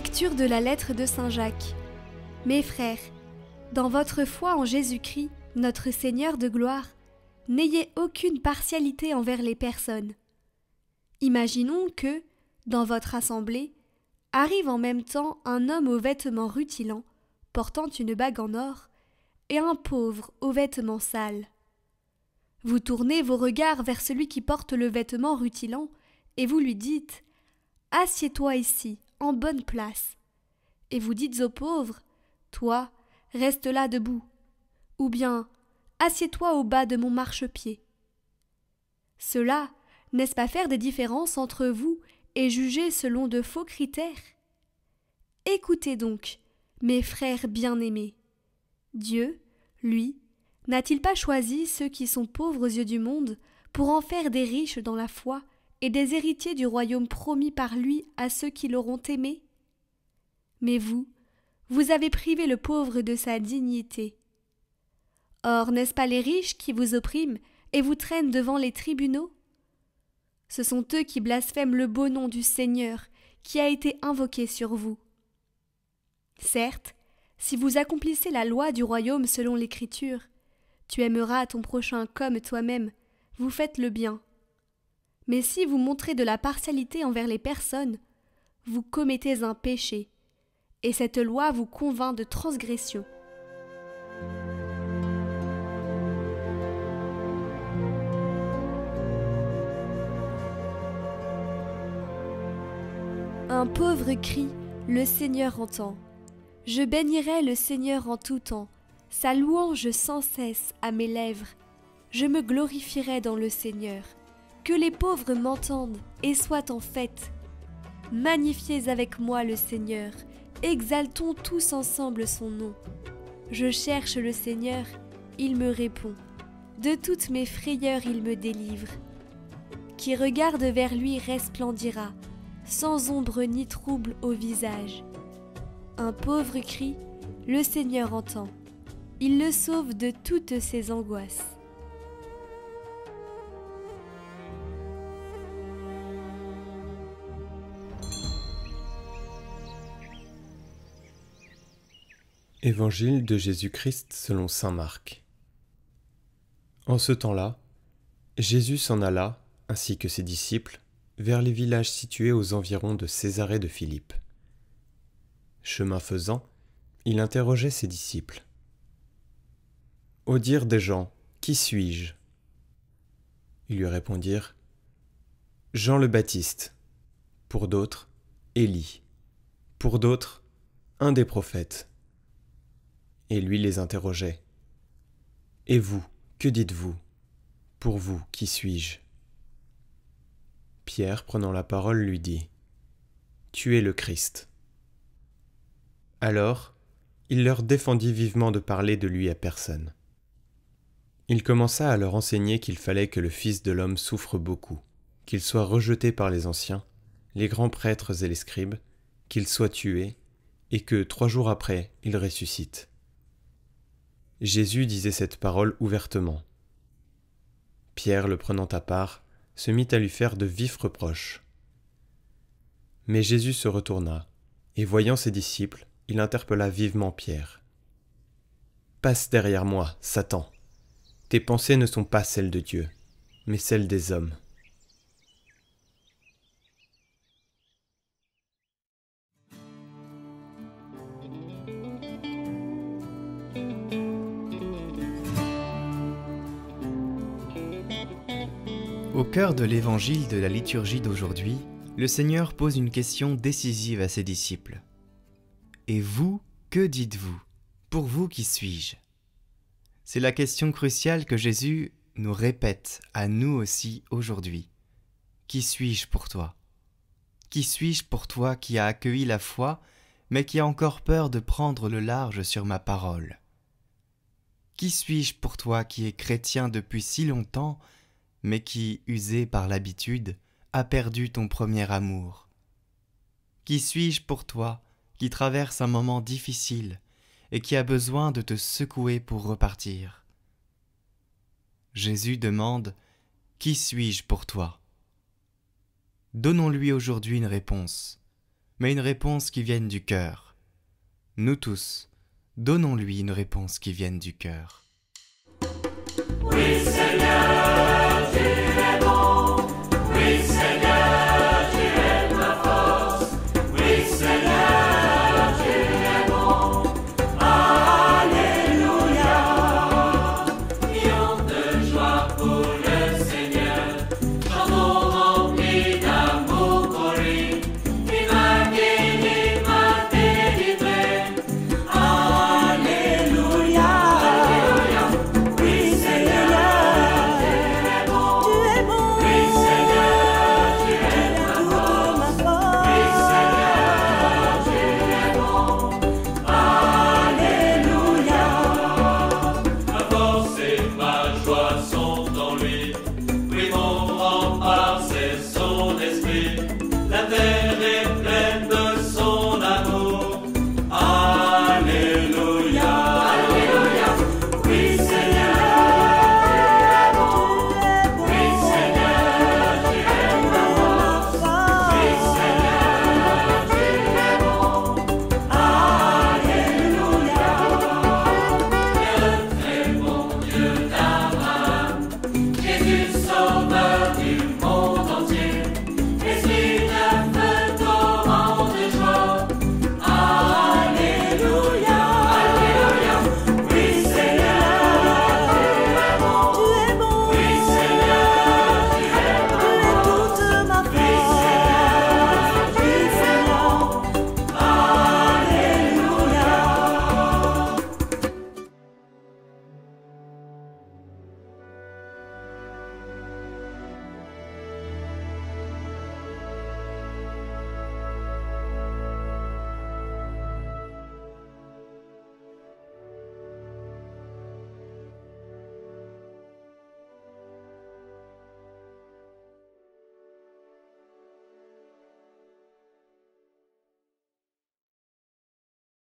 Lecture de la lettre de Saint Jacques. Mes frères, dans votre foi en Jésus-Christ, notre Seigneur de gloire, n'ayez aucune partialité envers les personnes. Imaginons que, dans votre assemblée, arrive en même temps un homme aux vêtements rutilants, portant une bague en or, et un pauvre aux vêtements sales. Vous tournez vos regards vers celui qui porte le vêtement rutilant, et vous lui dites « Assieds-toi ici, en bonne place ». Et vous dites au pauvre « Toi, reste là debout », ou bien « Assieds-toi au bas de mon marchepied ». Cela, n'est-ce pas faire des différences entre vous et juger selon de faux critères? Écoutez donc, mes frères bien-aimés. Dieu, lui, n'a-t-il pas choisi ceux qui sont pauvres aux yeux du monde pour en faire des riches dans la foi et des héritiers du royaume promis par lui à ceux qui l'auront aimé? Mais vous, vous avez privé le pauvre de sa dignité. Or, n'est-ce pas les riches qui vous oppriment et vous traînent devant les tribunaux? Ce sont eux qui blasphèment le beau nom du Seigneur qui a été invoqué sur vous. Certes, si vous accomplissez la loi du royaume selon l'Écriture, tu aimeras ton prochain comme toi-même, vous faites le bien. Mais si vous montrez de la partialité envers les personnes, vous commettez un péché, et cette loi vous convainc de transgression. Un pauvre crie, le Seigneur entend. Je bénirai le Seigneur en tout temps, sa louange sans cesse à mes lèvres. Je me glorifierai dans le Seigneur. Que les pauvres m'entendent et soient en fête. Magnifiez avec moi le Seigneur, exaltons tous ensemble son nom. Je cherche le Seigneur, il me répond. De toutes mes frayeurs il me délivre. Qui regarde vers lui resplendira, sans ombre ni trouble au visage. Un pauvre crie, le Seigneur entend. Il le sauve de toutes ses angoisses. Évangile de Jésus-Christ selon saint Marc. En ce temps-là, Jésus s'en alla, ainsi que ses disciples, vers les villages situés aux environs de Césarée de Philippe. Chemin faisant, il interrogeait ses disciples. « Au dire des gens, qui suis-je » Ils lui répondirent « Jean le Baptiste », pour d'autres « Élie », pour d'autres « un des prophètes ». Et lui les interrogeait. « Et vous, que dites-vous? Pour vous, qui suis-je » Pierre, prenant la parole, lui dit « Tu es le Christ. » Alors, il leur défendit vivement de parler de lui à personne. Il commença à leur enseigner qu'il fallait que le Fils de l'homme souffre beaucoup, qu'il soit rejeté par les anciens, les grands prêtres et les scribes, qu'il soit tué, et que 3 jours après, il ressuscite. Jésus disait cette parole ouvertement. Pierre, le prenant à part, se mit à lui faire de vifs reproches. Mais Jésus se retourna, et voyant ses disciples, il interpella vivement Pierre. « Passe derrière moi, Satan. Tes pensées ne sont pas celles de Dieu, mais celles des hommes. » Au cœur de l'évangile de la liturgie d'aujourd'hui, le Seigneur pose une question décisive à ses disciples. « Et vous, que dites-vous? Pour vous, qui suis-je » C'est la question cruciale que Jésus nous répète à nous aussi aujourd'hui. Qui suis-je pour toi? Qui suis-je pour toi qui a accueilli la foi, mais qui a encore peur de prendre le large sur ma parole? Qui suis-je pour toi qui es chrétien depuis si longtemps, mais qui, usé par l'habitude, a perdu ton premier amour? Qui suis-je pour toi qui traverse un moment difficile et qui a besoin de te secouer pour repartir? Jésus demande « Qui suis-je pour toi ?» Donnons-lui aujourd'hui une réponse. mais une réponse qui vienne du cœur. Nous tous, donnons-lui une réponse qui vienne du cœur. Oui, Seigneur.